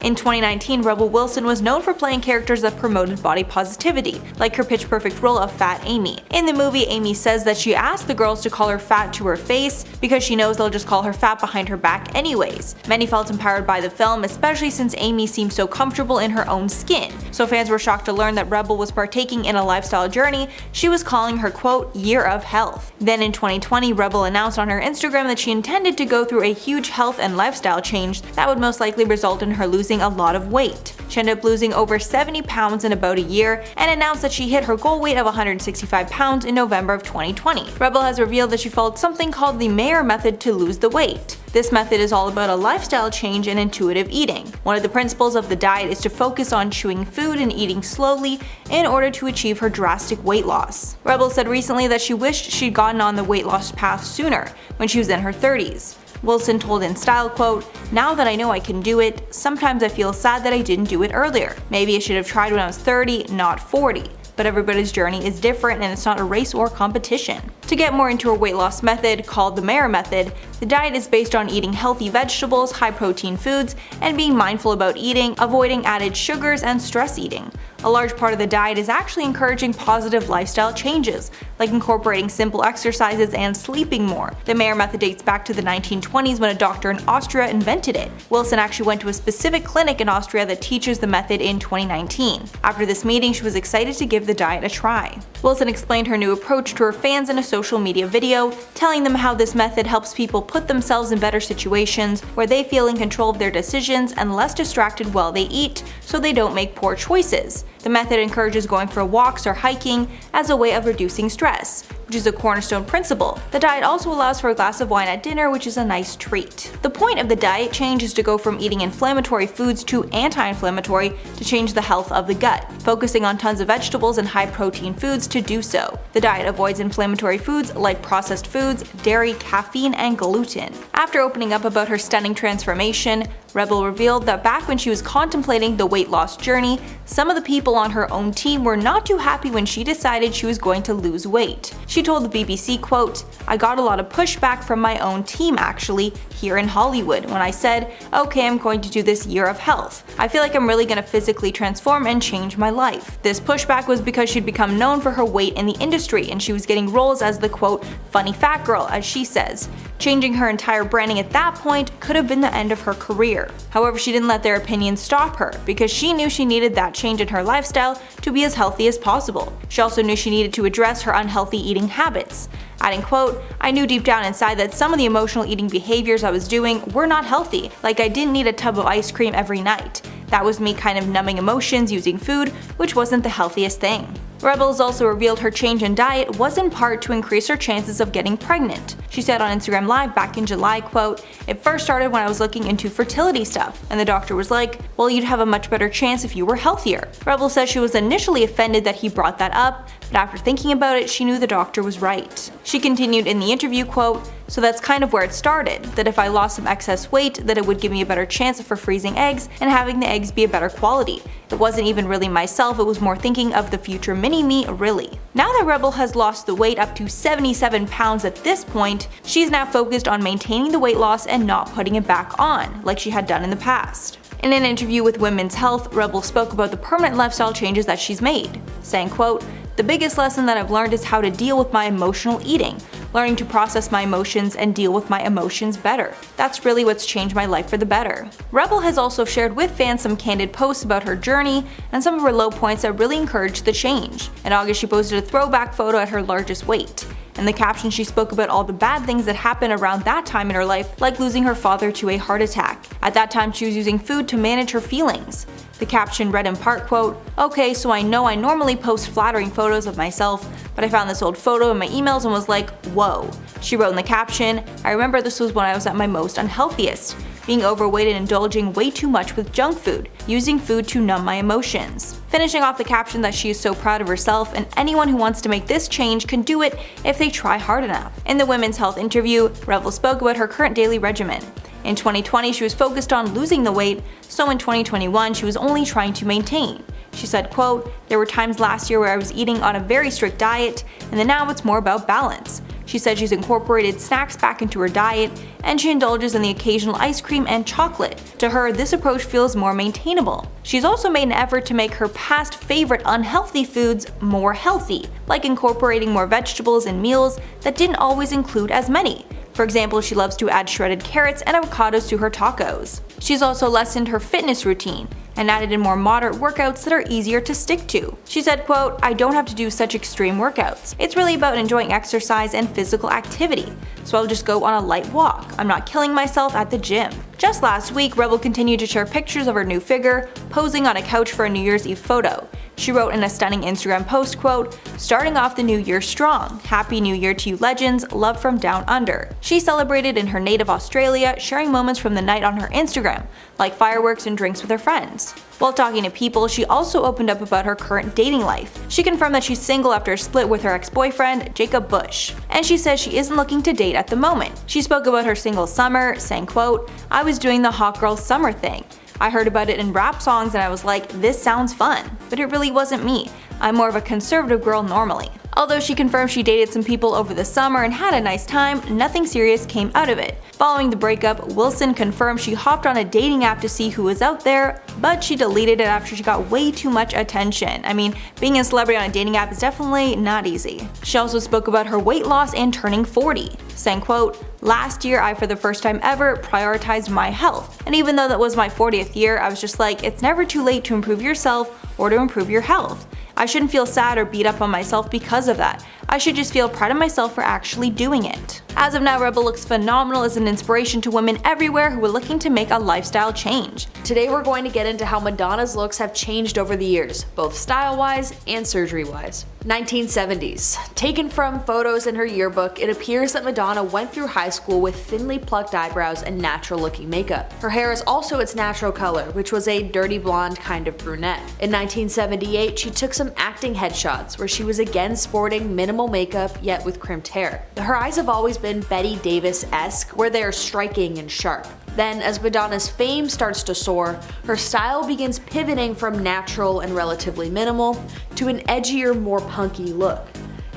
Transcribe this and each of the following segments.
In 2019, Rebel Wilson was known for playing characters that promoted body positivity, like her Pitch Perfect role of Fat Amy. In the movie, Amy says that she asked the girls to call her fat to her face because she knows they'll just call her fat behind her back anyways. Many felt empowered by the film, especially since Amy seemed so comfortable in her own skin. So fans were shocked to learn that Rebel was partaking in a lifestyle journey she was calling her quote, year of health. Then in 2020, Rebel announced on her Instagram that she intended to go through a huge health and lifestyle change that would most likely result in her losing a lot of weight. She ended up losing over 70 pounds in about a year and announced that she hit her goal weight of 165 pounds in November of 2020. Rebel has revealed that she followed something called the Mayr Method to lose the weight. This method is all about a lifestyle change and intuitive eating. One of the principles of the diet is to focus on chewing food and eating slowly in order to achieve her drastic weight loss. Rebel said recently that she wished she'd gotten on the weight loss path sooner, when she was in her 30s. Wilson told in style, quote, "Now that I know I can do it, sometimes I feel sad that I didn't do it earlier. Maybe I should have tried when I was 30, not 40. But everybody's journey is different and it's not a race or competition." To get more into her weight loss method, called the Mayr Method, the diet is based on eating healthy vegetables, high-protein foods, and being mindful about eating, avoiding added sugars, and stress eating. A large part of the diet is actually encouraging positive lifestyle changes, like incorporating simple exercises and sleeping more. The Mayr Method dates back to the 1920s when a doctor in Austria invented it. Wilson actually went to a specific clinic in Austria that teaches the method in 2019. After this meeting, she was excited to give the diet a try. Wilson explained her new approach to her fans in a social media video, telling them how this method helps people put themselves in better situations where they feel in control of their decisions and less distracted while they eat, so they don't make poor choices. The method encourages going for walks or hiking as a way of reducing stress, which is a cornerstone principle. The diet also allows for a glass of wine at dinner, which is a nice treat. The point of the diet change is to go from eating inflammatory foods to anti-inflammatory to change the health of the gut, focusing on tons of vegetables and high-protein foods to do so. The diet avoids inflammatory foods like processed foods, dairy, caffeine, and gluten. After opening up about her stunning transformation, Rebel revealed that back when she was contemplating the weight loss journey, some of the people on her own team were not too happy when she decided she was going to lose weight. She told the BBC, quote, "I got a lot of pushback from my own team actually, here in Hollywood, when I said, okay, I'm going to do this year of health. I feel like I'm really going to physically transform and change my life." This pushback was because she'd become known for her weight in the industry and she was getting roles as the quote, funny fat girl, as she says. Changing her entire branding at that point could have been the end of her career. However, she didn't let their opinions stop her, because she knew she needed that change in her lifestyle to be as healthy as possible. She also knew she needed to address her unhealthy eating habits. Adding, quote, "I knew deep down inside that some of the emotional eating behaviors I was doing were not healthy, like I didn't need a tub of ice cream every night. That was me kind of numbing emotions using food, which wasn't the healthiest thing." Rebels also revealed her change in diet was in part to increase her chances of getting pregnant. She said on Instagram Live back in July, quote, "It first started when I was looking into fertility stuff, and the doctor was like, well, you'd have a much better chance if you were healthier." Rebel says she was initially offended that he brought that up, but after thinking about it, she knew the doctor was right. She continued in the interview, quote, "So that's kind of where it started, that if I lost some excess weight, that it would give me a better chance for freezing eggs and having the eggs be a better quality. It wasn't even really myself, it was more thinking of the future mini-me, really." Now that Rebel has lost the weight up to 77 pounds at this point, she's now focused on maintaining the weight loss and not putting it back on, like she had done in the past. In an interview with Women's Health, Rebel spoke about the permanent lifestyle changes that she's made, saying, quote, "The biggest lesson that I've learned is how to deal with my emotional eating, learning to process my emotions and deal with my emotions better. That's really what's changed my life for the better." Rebel has also shared with fans some candid posts about her journey and some of her low points that really encouraged the change. In August, she posted a throwback photo at her largest weight. In the caption, she spoke about all the bad things that happened around that time in her life, like losing her father to a heart attack. At that time, she was using food to manage her feelings. The caption read in part, quote, "Okay, so I know I normally post flattering photos of myself, but I found this old photo in my emails and was like, whoa." She wrote in the caption, "I remember this was when I was at my most unhealthiest, being overweight and indulging way too much with junk food, using food to numb my emotions." Finishing off the caption that she is so proud of herself and anyone who wants to make this change can do it if they try hard enough. In the Women's Health interview, Rebel spoke about her current daily regimen. In 2020, she was focused on losing the weight, so in 2021, she was only trying to maintain. She said, quote, "There were times last year where I was eating on a very strict diet, and then now it's more about balance. She said she's incorporated snacks back into her diet, and she indulges in the occasional ice cream and chocolate. To her, this approach feels more maintainable. She's also made an effort to make her past favorite unhealthy foods more healthy, like incorporating more vegetables in meals that didn't always include as many. For example, she loves to add shredded carrots and avocados to her tacos. She's also lessened her fitness routine and added in more moderate workouts that are easier to stick to. She said, quote, "I don't have to do such extreme workouts. It's really about enjoying exercise and physical activity, so I'll just go on a light walk. I'm not killing myself at the gym." Just last week, Rebel continued to share pictures of her new figure, posing on a couch for a New Year's Eve photo. She wrote in a stunning Instagram post, quote, "Starting off the new year strong. Happy New Year to you legends, love from down under." She celebrated in her native Australia, sharing moments from the night on her Instagram, like fireworks and drinks with her friends. While talking to People, she also opened up about her current dating life. She confirmed that she's single after a split with her ex-boyfriend, Jacob Bush, and she says she isn't looking to date at the moment. She spoke about her single summer, saying, quote, "I was doing the hot girl summer thing. I heard about it in rap songs and I was like, this sounds fun, but it really wasn't me. I'm more of a conservative girl normally." Although she confirmed she dated some people over the summer and had a nice time, nothing serious came out of it. Following the breakup, Wilson confirmed she hopped on a dating app to see who was out there, but she deleted it after she got way too much attention. I mean, being a celebrity on a dating app is definitely not easy. She also spoke about her weight loss and turning 40, saying, quote, "Last year I for the first time ever prioritized my health, and even though that was my 40th year, I was just like, it's never too late to improve yourself or to improve your health. I shouldn't feel sad or beat up on myself because of that. I should just feel proud of myself for actually doing it." As of now, Rebel looks phenomenal as an inspiration to women everywhere who are looking to make a lifestyle change. Today we're going to get into how Madonna's looks have changed over the years, both style-wise and surgery-wise. 1970s. Taken from photos in her yearbook, it appears that Madonna went through high school with thinly plucked eyebrows and natural-looking makeup. Her hair is also its natural color, which was a dirty blonde kind of brunette. In 1978, she took some acting headshots where she was again sporting minimal makeup yet with crimped hair. Her eyes have always been Betty Davis-esque, where they are striking and sharp. Then, as Madonna's fame starts to soar, her style begins pivoting from natural and relatively minimal to an edgier, more punky look.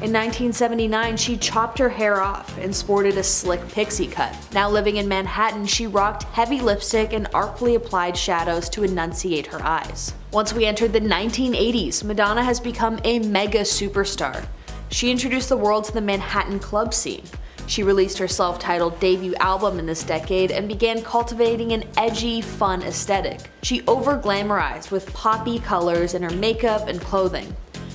In 1979, she chopped her hair off and sported a slick pixie cut. Now living in Manhattan, she rocked heavy lipstick and artfully applied shadows to enunciate her eyes. Once we entered the 1980s, Madonna has become a mega superstar. She introduced the world to the Manhattan club scene. She released her self-titled debut album in this decade and began cultivating an edgy, fun aesthetic. She over-glamorized with poppy colors in her makeup and clothing.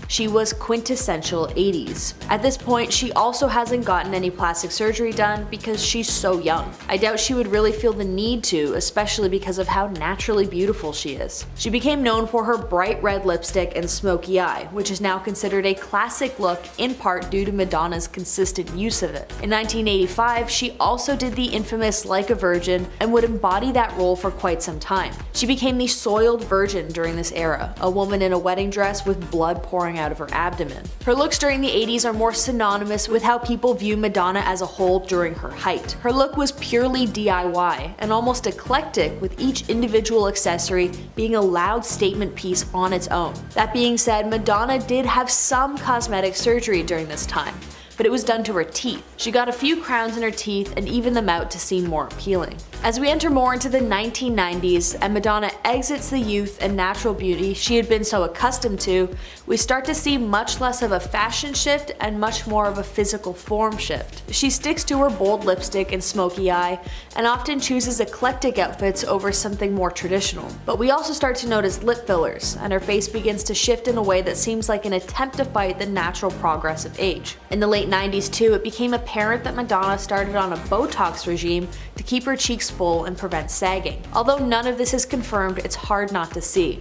She was quintessential 80s. At this point, she also hasn't gotten any plastic surgery done because she's so young. I doubt she would really feel the need to, especially because of how naturally beautiful she is. She became known for her bright red lipstick and smoky eye, which is now considered a classic look in part due to Madonna's consistent use of it. In 1985, she also did the infamous Like a Virgin and would embody that role for quite some time. She became the soiled virgin during this era, a woman in a wedding dress with blood pouring out of her abdomen. Her looks during the 80s are more synonymous with how people view Madonna as a whole during her height. Her look was purely DIY and almost eclectic, with each individual accessory being a loud statement piece on its own. That being said, Madonna did have some cosmetic surgery during this time, but it was done to her teeth. She got a few crowns in her teeth and evened them out to seem more appealing. As we enter more into the 1990s and Madonna exits the youth and natural beauty she had been so accustomed to, we start to see much less of a fashion shift and much more of a physical form shift. She sticks to her bold lipstick and smoky eye and often chooses eclectic outfits over something more traditional. But we also start to notice lip fillers, and her face begins to shift in a way that seems like an attempt to fight the natural progress of age. In the late 90s too, it became apparent that Madonna started on a Botox regime to keep her cheeks full and prevent sagging. Although none of this is confirmed, it's hard not to see.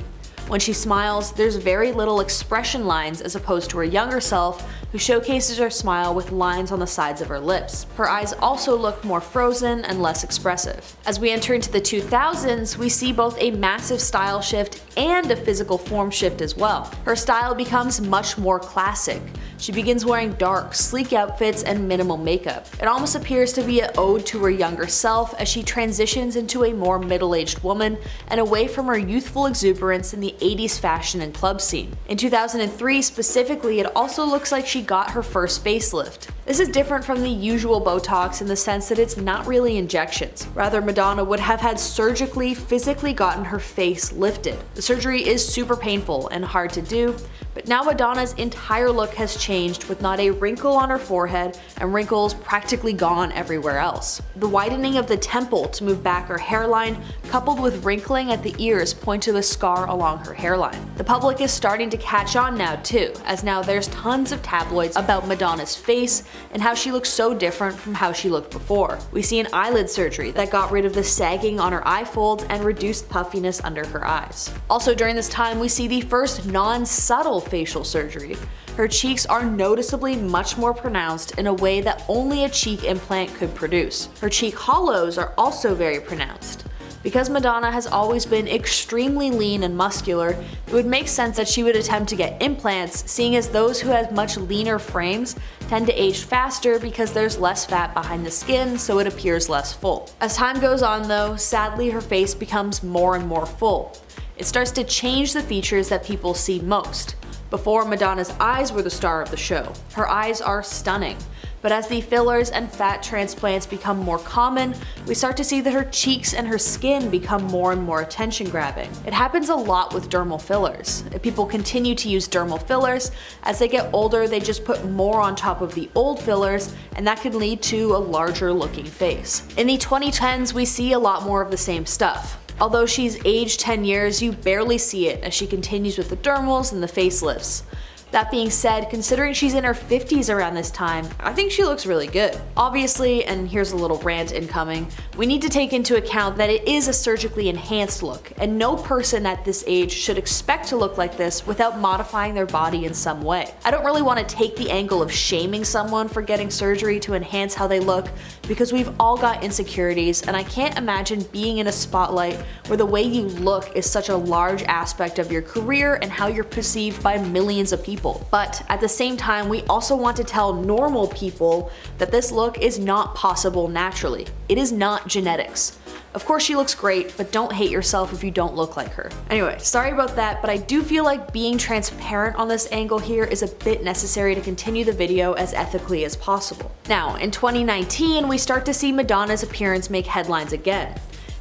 When she smiles, there's very little expression lines as opposed to her younger self, who showcases her smile with lines on the sides of her lips. Her eyes also look more frozen and less expressive. As we enter into the 2000s, we see both a massive style shift and a physical form shift as well. Her style becomes much more classic. She begins wearing dark, sleek outfits and minimal makeup. It almost appears to be an ode to her younger self as she transitions into a more middle-aged woman and away from her youthful exuberance in the 80s fashion and club scene. In 2003 specifically, it also looks like she got her first facelift. This is different from the usual Botox in the sense that it's not really injections. Rather, Madonna would have had surgically, physically gotten her face lifted. The surgery is super painful and hard to do, but now Madonna's entire look has changed with not a wrinkle on her forehead and wrinkles practically gone everywhere else. The widening of the temple to move back her hairline, coupled with wrinkling at the ears, point to a scar along her hairline. The public is starting to catch on now too, as now there's tons of tabloids about Madonna's face and how she looks so different from how she looked before. We see an eyelid surgery that got rid of the sagging on her eye folds and reduced puffiness under her eyes. Also during this time, we see the first non-subtle facial surgery. Her cheeks are noticeably much more pronounced in a way that only a cheek implant could produce. Her cheek hollows are also very pronounced. Because Madonna has always been extremely lean and muscular, it would make sense that she would attempt to get implants, seeing as those who have much leaner frames tend to age faster because there's less fat behind the skin, so it appears less full. As time goes on though, sadly her face becomes more and more full. It starts to change the features that people see most. Before, Madonna's eyes were the star of the show. Her eyes are stunning. But as the fillers and fat transplants become more common, we start to see that her cheeks and her skin become more and more attention grabbing. It happens a lot with dermal fillers. If people continue to use dermal fillers, as they get older they just put more on top of the old fillers, and that can lead to a larger looking face. In the 2010s we see a lot more of the same stuff. Although she's aged 10 years, you barely see it as she continues with the dermals and the facelifts. That being said, considering she's in her 50s around this time, I think she looks really good. Obviously, and here's a little rant incoming, we need to take into account that it is a surgically enhanced look, and no person at this age should expect to look like this without modifying their body in some way. I don't really want to take the angle of shaming someone for getting surgery to enhance how they look, because we've all got insecurities, and I can't imagine being in a spotlight where the way you look is such a large aspect of your career and how you're perceived by millions of people. But at the same time, we also want to tell normal people that this look is not possible naturally. It is not genetics. Of course she looks great, but don't hate yourself if you don't look like her. Anyway, sorry about that, but I do feel like being transparent on this angle here is a bit necessary to continue the video as ethically as possible. Now, in 2019, we start to see Madonna's appearance make headlines again.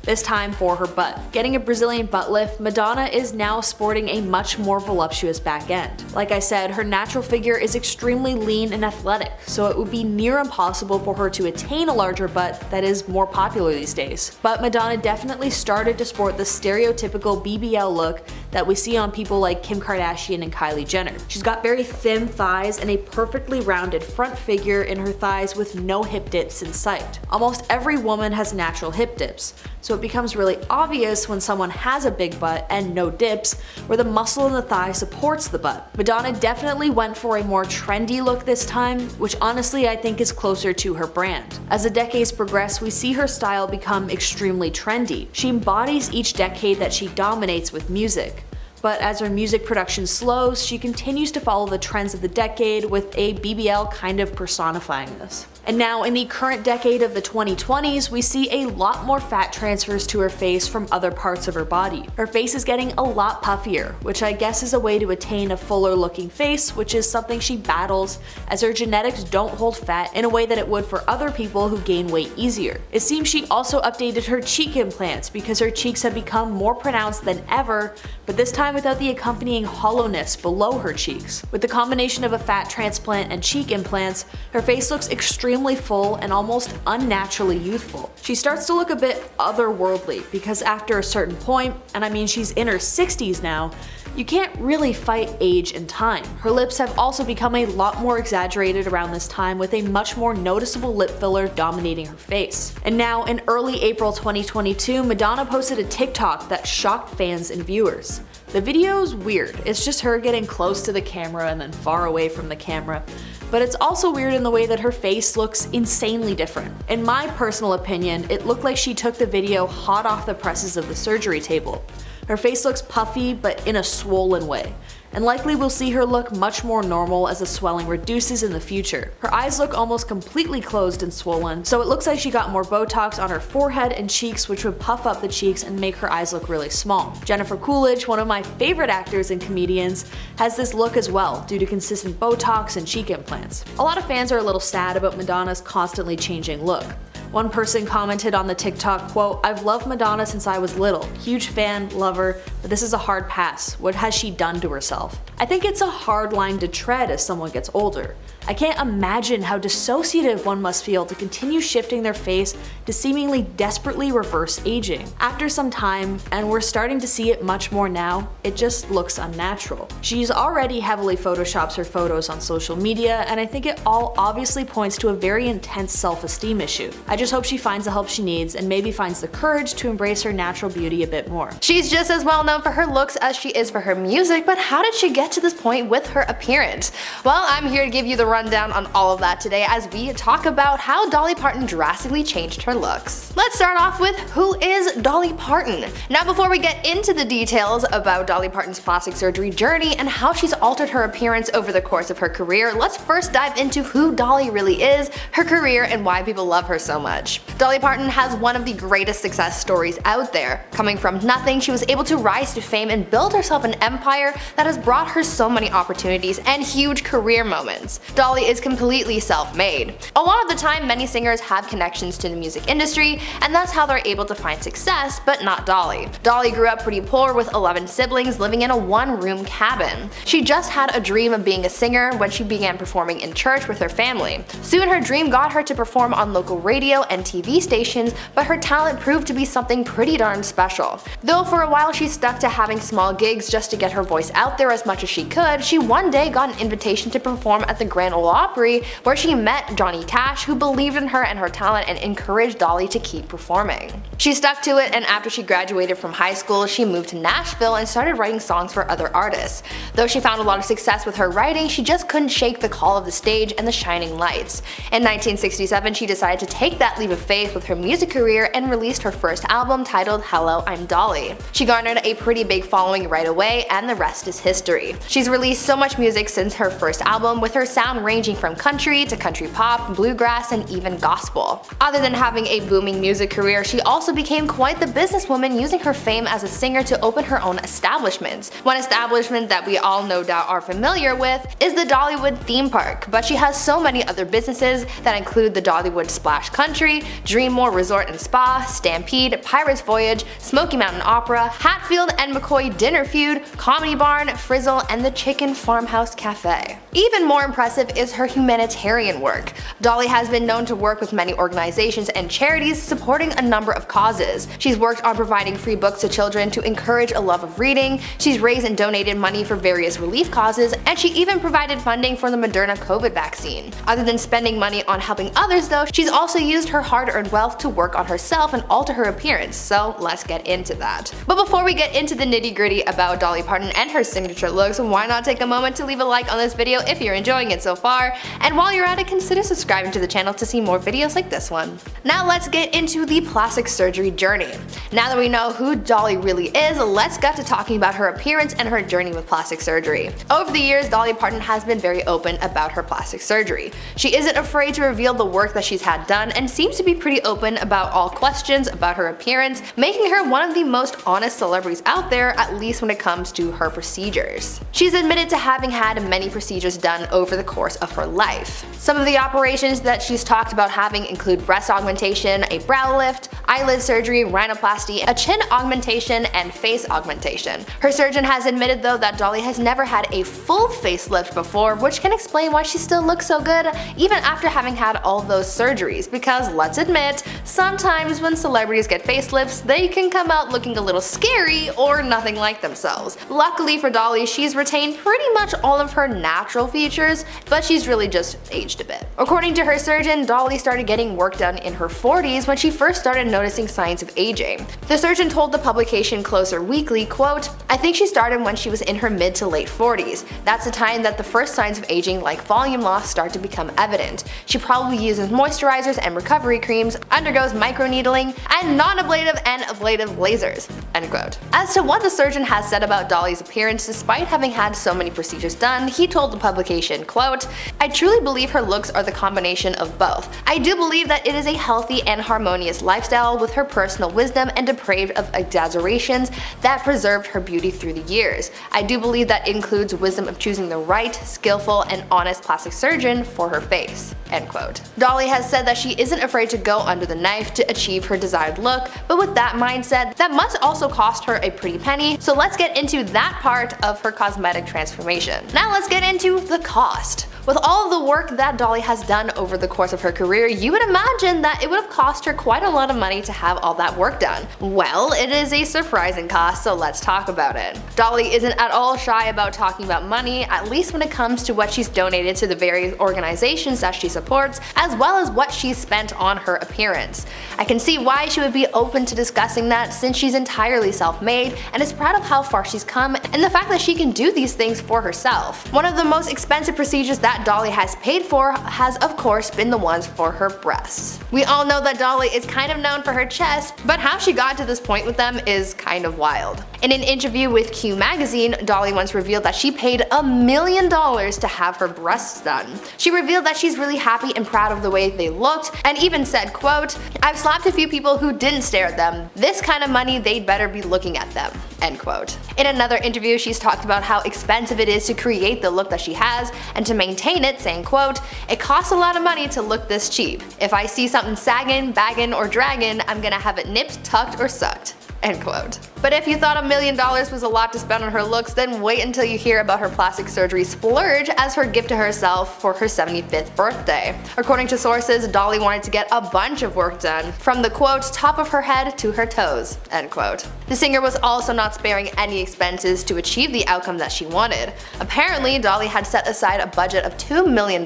This time for her butt. Getting a Brazilian butt lift, Madonna is now sporting a much more voluptuous back end. Like I said, her natural figure is extremely lean and athletic, so it would be near impossible for her to attain a larger butt that is more popular these days. But Madonna definitely started to sport the stereotypical BBL look that we see on people like Kim Kardashian and Kylie Jenner. She's got very thin thighs and a perfectly rounded front figure in her thighs with no hip dips in sight. Almost every woman has natural hip dips, so it becomes really obvious when someone has a big butt and no dips, where the muscle in the thigh supports the butt. Madonna definitely went for a more trendy look this time, which honestly I think is closer to her brand. As the decades progress, we see her style become extremely trendy. She embodies each decade that she dominates with music. But as her music production slows, she continues to follow the trends of the decade, with a BBL kind of personifying this. And now in the current decade of the 2020s, we see a lot more fat transfers to her face from other parts of her body. Her face is getting a lot puffier, which I guess is a way to attain a fuller looking face, which is something she battles, as her genetics don't hold fat in a way that it would for other people who gain weight easier. It seems she also updated her cheek implants because her cheeks have become more pronounced than ever, but this time without the accompanying hollowness below her cheeks. With the combination of a fat transplant and cheek implants, her face looks extremely full and almost unnaturally youthful. She starts to look a bit otherworldly because after a certain point, and I mean she's in her 60s now, you can't really fight age and time. Her lips have also become a lot more exaggerated around this time, with a much more noticeable lip filler dominating her face. And now in early April 2022, Madonna posted a TikTok that shocked fans and viewers. The video's weird. It's just her getting close to the camera and then far away from the camera. But it's also weird in the way that her face looks insanely different. In my personal opinion, it looked like she took the video hot off the presses of the surgery table. Her face looks puffy, but in a swollen way. and likely we'll see her look much more normal as the swelling reduces in the future. Her eyes look almost completely closed and swollen, so it looks like she got more Botox on her forehead and cheeks, which would puff up the cheeks and make her eyes look really small. Jennifer Coolidge, one of my favorite actors and comedians, has this look as well due to consistent Botox and cheek implants. A lot of fans are a little sad about Madonna's constantly changing look. One person commented on the TikTok, quote, "I've loved Madonna since I was little. Huge fan, love her, but this is a hard pass. What has she done to herself?" I think it's a hard line to tread as someone gets older. I can't imagine how dissociative one must feel to continue shifting their face to seemingly desperately reverse aging. After some time, and we're starting to see it much more now, it just looks unnatural. She's already heavily photoshops her photos on social media, and I think it all obviously points to a very intense self-esteem issue. I just hope she finds the help she needs and maybe finds the courage to embrace her natural beauty a bit more. She's just as well known for her looks as she is for her music, but how did she get to this point with her appearance? Well, I'm here to give you the rundown on all of that today as we talk about how Dolly Parton drastically changed her looks. Let's start off with who is Dolly Parton. Now before we get into the details about Dolly Parton's plastic surgery journey and how she's altered her appearance over the course of her career, let's first dive into who Dolly really is, her career, and why people love her so much. Dolly Parton has one of the greatest success stories out there. Coming from nothing, she was able to rise to fame and build herself an empire that has brought her so many opportunities and huge career moments. Dolly is completely self-made. A lot of the time, many singers have connections to the music industry, and that's how they're able to find success, but not Dolly. Dolly grew up pretty poor with 11 siblings living in a one-room cabin. She just had a dream of being a singer when she began performing in church with her family. Soon her dream got her to perform on local radio and TV stations, but her talent proved to be something pretty darn special. Though for a while she stuck to having small gigs just to get her voice out there as much as she could, she one day got an invitation to perform at the Grand Ole Opry, where she met Johnny Cash, who believed in her and her talent and encouraged Dolly to keep performing. She stuck to it, and after she graduated from high school, she moved to Nashville and started writing songs for other artists. Though she found a lot of success with her writing, she just couldn't shake the call of the stage and the shining lights. In 1967, she decided to take that leap of faith with her music career and released her first album titled Hello, I'm Dolly. She garnered a pretty big following right away, and the rest is history. She's released so much music since her first album, with her sound ranging from country to country pop, bluegrass, and even gospel. Other than having a booming music career, she also became quite the businesswoman, using her fame as a singer to open her own establishments. One establishment that we all no doubt are familiar with is the Dollywood theme park, but she has so many other businesses that include the Dollywood Splash Country, Dreammore Resort and Spa, Stampede, Pirates Voyage, Smoky Mountain Opera, Hatfield and McCoy Dinner Feud, Comedy Barn, Frizzle, and the Chicken Farmhouse Cafe. Even more impressive is her humanitarian work. Dolly has been known to work with many organizations and charities supporting a number of causes. She's worked on providing free books to children to encourage a love of reading, she's raised and donated money for various relief causes, and she even provided funding for the Moderna COVID vaccine. Other than spending money on helping others though, she's also used her hard-earned wealth to work on herself and alter her appearance, so let's get into that. But before we get into the nitty-gritty about Dolly Parton and her signature looks, why not take a moment to leave a like on this video if you're enjoying it so far, and while you're at it, consider subscribing to the channel to see more videos like this one. Now let's get into the plastic surgery journey. Now that we know who Dolly really is, let's get to talking about her appearance and her journey with plastic surgery. Over the years, Dolly Parton has been very open about her plastic surgery. She isn't afraid to reveal the work that she's had done and seems to be pretty open about all questions about her appearance, making her one of the most honest celebrities out there, at least when it comes to her procedures. She's admitted to having had many procedures done over the course of her life. Some of the operations that she's talked about having include breast augmentation, a brow lift, eyelid surgery, rhinoplasty, a chin augmentation, and face augmentation. Her surgeon has admitted though that Dolly has never had a full facelift before, which can explain why she still looks so good even after having had all those surgeries, because let's admit, sometimes when celebrities get facelifts, they can come out looking a little scary or nothing like themselves. Luckily for Dolly, she's retained pretty much all of her natural features, but but she's really just aged a bit. According to her surgeon, Dolly started getting work done in her 40s when she first started noticing signs of aging. The surgeon told the publication Closer Weekly, quote, "I think she started when she was in her mid to late 40s. That's the time that the first signs of aging like volume loss start to become evident. She probably uses moisturizers and recovery creams, undergoes microneedling, and non-ablative and ablative lasers." End quote. As to what the surgeon has said about Dolly's appearance despite having had so many procedures done, he told the publication, quote, "I truly believe her looks are the combination of both. I do believe that it is a healthy and harmonious lifestyle with her personal wisdom and depraved of exaggerations that preserved her beauty through the years. I do believe that includes wisdom of choosing the right, skillful, and honest plastic surgeon for her face." End quote. Dolly has said that she isn't afraid to go under the knife to achieve her desired look, but with that mindset, that must also cost her a pretty penny, so let's get into that part of her cosmetic transformation. Now let's get into the cost. With all of the work that Dolly has done over the course of her career, you would imagine that it would have cost her quite a lot of money to have all that work done. Well, it is a surprising cost, so let's talk about it. Dolly isn't at all shy about talking about money, at least when it comes to what she's donated to the various organizations that she supports, as well as what she's spent on her appearance. I can see why she would be open to discussing that, since she's entirely self-made and is proud of how far she's come and the fact that she can do these things for herself. One of the most expensive procedures that Dolly has paid for has of course been the ones for her breasts. We all know that Dolly is kind of known for her chest, but how she got to this point with them is kind of wild. In an interview with Q magazine, Dolly once revealed that she paid $1 million to have her breasts done. She revealed that she's really happy and proud of the way they looked, and even said, quote, "I've slapped a few people who didn't stare at them. This kind of money, they'd better be looking at them." End quote. In another interview, she's talked about how expensive it is to create the look that she has and to maintain it, saying, quote, "It costs a lot of money to look this cheap. If I see something sagging, bagging, or dragging, I'm gonna have it nipped, tucked, or sucked." End quote. But if you thought $1 million was a lot to spend on her looks, then wait until you hear about her plastic surgery splurge as her gift to herself for her 75th birthday. According to sources, Dolly wanted to get a bunch of work done, from the quote, "top of her head to her toes." End quote. The singer was also not sparing any expenses to achieve the outcome that she wanted. Apparently, Dolly had set aside a budget of $2 million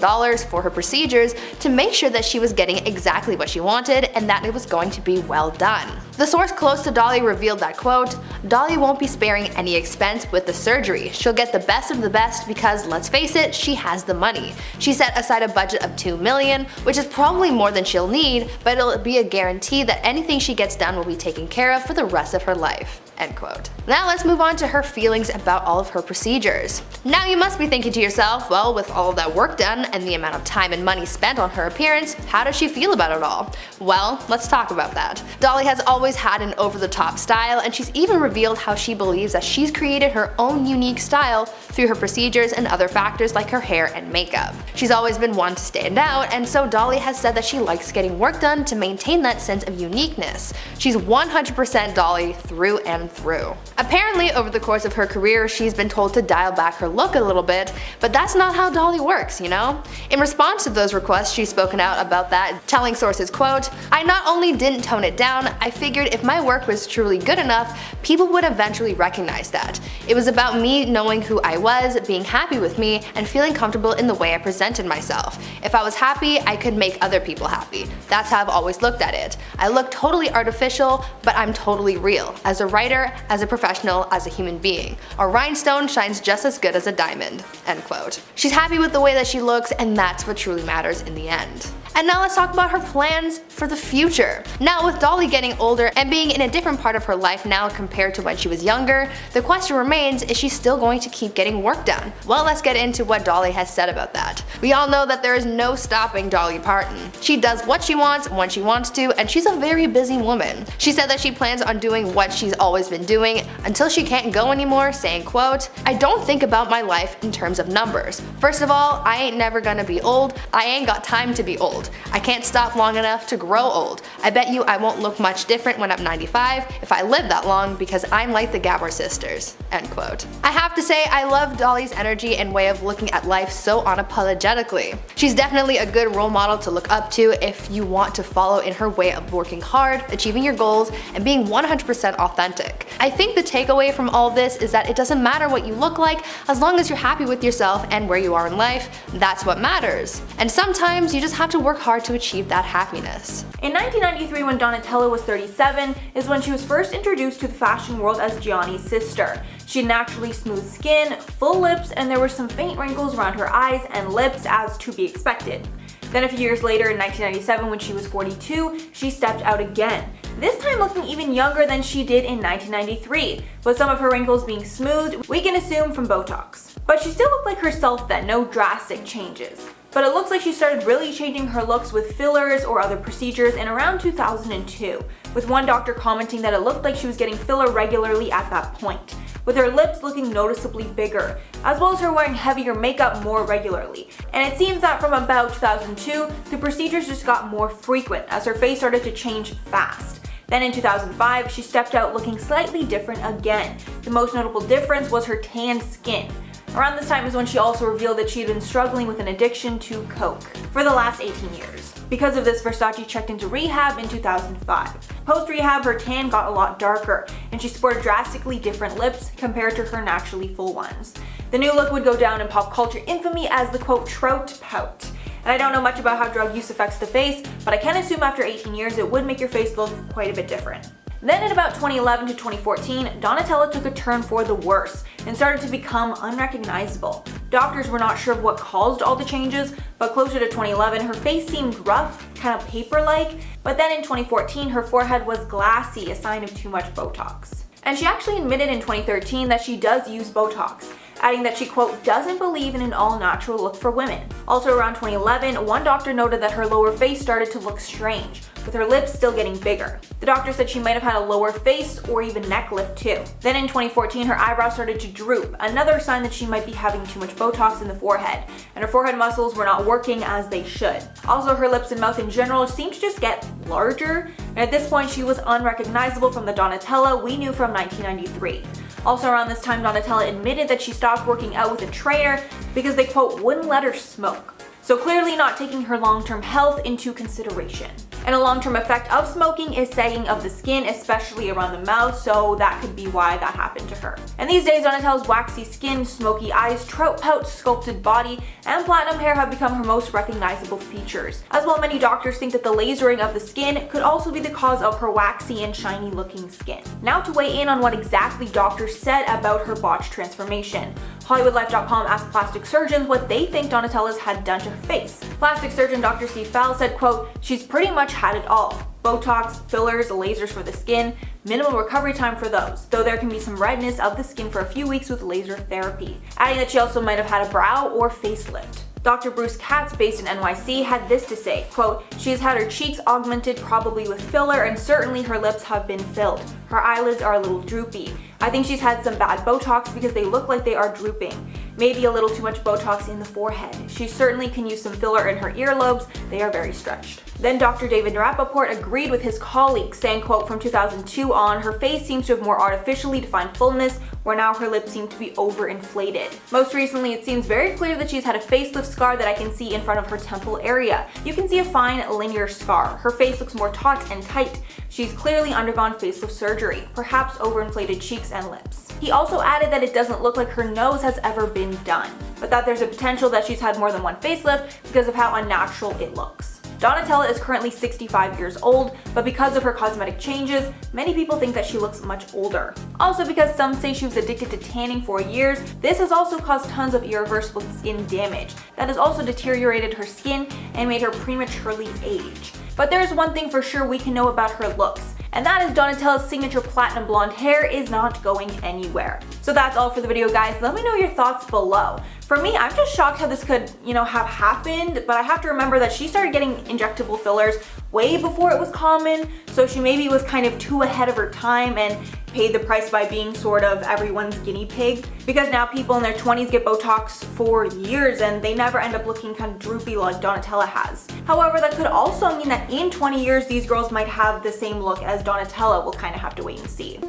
for her procedures to make sure that she was getting exactly what she wanted and that it was going to be well done. The source close to Dolly revealed that, quote, "Dolly won't be sparing any expense with the surgery. She'll get the best of the best because, let's face it, she has the money. She set aside a budget of $2 million, which is probably more than she'll need, but it'll be a guarantee that anything she gets done will be taken care of for the rest of her life." End quote. Now let's move on to her feelings about all of her procedures. Now you must be thinking to yourself, well, with all of that work done and the amount of time and money spent on her appearance, how does she feel about it all? Well, let's talk about that. Dolly has always had an over-the-top style, and she's even revealed how she believes that she's created her own unique style through her procedures and other factors like her hair and makeup. She's always been one to stand out, and so Dolly has said that she likes getting work done to maintain that sense of uniqueness. She's 100% Dolly through and through. Apparently, over the course of her career, she's been told to dial back her look a little bit, but that's not how Dolly works, you know? In response to those requests, she's spoken out about that, telling sources, quote, "I not only didn't tone it down, I figured if my work was truly good enough, people would eventually recognize that. It was about me knowing who I was, being happy with me, and feeling comfortable in the way I presented myself. If I was happy, I could make other people happy. That's how I've always looked at it. I look totally artificial, but I'm totally real. As a writer, as a professional, as a human being. A rhinestone shines just as good as a diamond." End quote. She's happy with the way that she looks, and that's what truly matters in the end. And now let's talk about her plans for the future. Now, with Dolly getting older and being in a different part of her life now compared to when she was younger, the question remains, is she still going to keep getting work done? Well, let's get into what Dolly has said about that. We all know that there is no stopping Dolly Parton. She does what she wants when she wants to, and she's a very busy woman. She said that she plans on doing what she's always been doing until she can't go anymore, saying, quote, "I don't think about my life in terms of numbers. First of all, I ain't never gonna be old. I ain't got time to be old. old. I can't stop long enough to grow old. I bet you I won't look much different when I'm 95 if I live that long because I'm like the Gabor sisters." End quote. I have to say, I love Dolly's energy and way of looking at life so unapologetically. She's definitely a good role model to look up to if you want to follow in her way of working hard, achieving your goals, and being 100% authentic. I think the takeaway from all this is that it doesn't matter what you look like as long as you're happy with yourself and where you are in life. That's what matters. And sometimes you just have to work hard to achieve that happiness. In 1993, when Donatella was 37, is when she was first introduced to the fashion world as Gianni's sister. She had naturally smooth skin, full lips, and there were some faint wrinkles around her eyes and lips, as to be expected. Then a few years later, in 1997, when she was 42, she stepped out again, this time looking even younger than she did in 1993, with some of her wrinkles being smoothed, we can assume from Botox. But she still looked like herself then, no drastic changes. But it looks like she started really changing her looks with fillers or other procedures in around 2002, with one doctor commenting that it looked like she was getting filler regularly at that point, with her lips looking noticeably bigger, as well as her wearing heavier makeup more regularly. And it seems that from about 2002, the procedures just got more frequent as her face started to change fast. Then in 2005, she stepped out looking slightly different again. The most notable difference was her tanned skin. Around this time is when she also revealed that she had been struggling with an addiction to coke for the last 18 years. Because of this, Versace checked into rehab in 2005. Post-rehab, her tan got a lot darker, and she sported drastically different lips compared to her naturally full ones. The new look would go down in pop culture infamy as the quote trout pout. And I don't know much about how drug use affects the face, but I can assume after 18 years it would make your face look quite a bit different. Then in about 2011 to 2014, Donatella took a turn for the worse and started to become unrecognizable. Doctors were not sure of what caused all the changes, but closer to 2011, her face seemed rough, kind of paper-like, but then in 2014, her forehead was glassy, a sign of too much Botox. And she actually admitted in 2013 that she does use Botox, adding that she, quote, doesn't believe in an all-natural look for women. Also around 2011, one doctor noted that her lower face started to look strange, with her lips still getting bigger. The doctor said she might have had a lower face or even neck lift too. Then in 2014, her eyebrows started to droop, another sign that she might be having too much Botox in the forehead, and her forehead muscles were not working as they should. Also, her lips and mouth in general seemed to just get larger, and at this point she was unrecognizable from the Donatella we knew from 1993. Also around this time, Donatella admitted that she stopped working out with a trainer because they, quote, wouldn't let her smoke. So clearly not taking her long-term health into consideration. And a long-term effect of smoking is sagging of the skin, especially around the mouth, so that could be why that happened to her. And these days, Donatella's waxy skin, smoky eyes, trout pout, sculpted body, and platinum hair have become her most recognizable features. As well, many doctors think that the lasering of the skin could also be the cause of her waxy and shiny looking skin. Now to weigh in on what exactly doctors said about her botched transformation. HollywoodLife.com asked plastic surgeons what they think Donatella's had done to her face. Plastic surgeon Dr. Steve Fowle said, quote, she's pretty much had it all. Botox, fillers, lasers for the skin, minimal recovery time for those, though there can be some redness of the skin for a few weeks with laser therapy, adding that she also might have had a brow or facelift. Dr. Bruce Katz, based in NYC, had this to say, quote, she has had her cheeks augmented, probably with filler, and certainly her lips have been filled. Her eyelids are a little droopy. I think she's had some bad Botox because they look like they are drooping. Maybe a little too much Botox in the forehead. She certainly can use some filler in her earlobes, they are very stretched. Then Dr. David Rappaport agreed with his colleagues, saying, quote, from 2002 on, her face seems to have more artificially defined fullness, where now her lips seem to be overinflated. Most recently, it seems very clear that she's had a facelift scar that I can see in front of her temple area. You can see a fine linear scar. Her face looks more taut and tight. She's clearly undergone facelift surgery, perhaps overinflated cheeks and lips. He also added that it doesn't look like her nose has ever been done, but that there's a potential that she's had more than one facelift because of how unnatural it looks. Donatella is currently 65 years old, but because of her cosmetic changes, many people think that she looks much older. Also, because some say she was addicted to tanning for years, this has also caused tons of irreversible skin damage that has also deteriorated her skin and made her prematurely age. But there's one thing for sure we can know about her looks, and that is Donatella's signature platinum blonde hair is not going anywhere. So that's all for the video, guys. Let me know your thoughts below. For me, I'm just shocked how this could, have happened, but I have to remember that she started getting injectable fillers way before it was common, so she maybe was kind of too ahead of her time and paid the price by being sort of everyone's guinea pig, because now people in their 20s get Botox for years and they never end up looking kind of droopy like Donatella has. However, that could also mean that in 20 years these girls might have the same look as Donatella. We'll kind of have to wait and see.